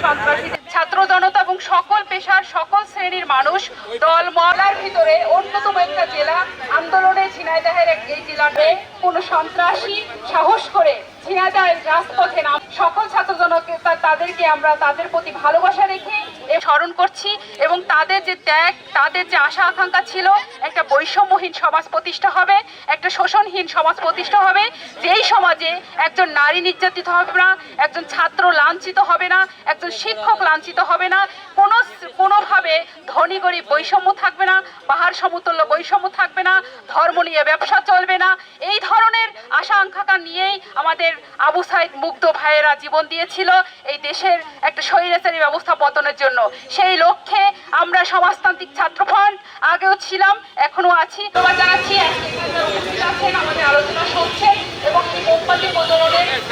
সন্ত্রাসী ছাত্র জনতা এবং সকল পেশার সকল শ্রেণীর মানুষ দল মহলার ভিতরে অন্যতম একটা জেলা আন্দোলনে ঝিনাইদহের এই জেলাতে কোনো সন্ত্রাসী সাহস করে ঝিনাইদহের রাজপথে নাম সকল ছাত্র জনতা তাদেরকে আমরা তাদের প্রতি ভালোবাসা রেখে স্মরণ করছি এবং তাদের যে ত্যাগ তাদের যে আশা আকাঙ্ক্ষা ছিল একটা বৈষম্যহীন সমাজ প্রতিষ্ঠা হবে, একটা শোষণহীন সমাজ প্রতিষ্ঠা হবে, যেই সমাজে একজন নারী নির্যাতিত হবে না, একজন ছাত্র লাঞ্ছিত হবে না, একজন শিক্ষক লাঞ্ছিত হবে না, কোনোভাবে ধনী গরিব বৈষম্য থাকবে না, পাহাড় সমতুল্য বৈষম্য থাকবে না, ধর্ম নিয়ে ব্যবসা চলবে না। এই ধরনের আশা আকাঙ্ক্ষা নিয়েই আমাদের আবু সাইদ মুগ্ধ ভাইয়েরা জীবন দিয়েছিল এই দেশের একটা স্বৈরাচারী ব্যবস্থা পতনের জন্য। সেই লক্ষ্যে আমরা সমাজতান্ত্রিক ছাত্র ফ্রন্ট আগেও ছিলাম, এখনো আছি। জানাচ্ছি আমাদের আলোচনা চলছে।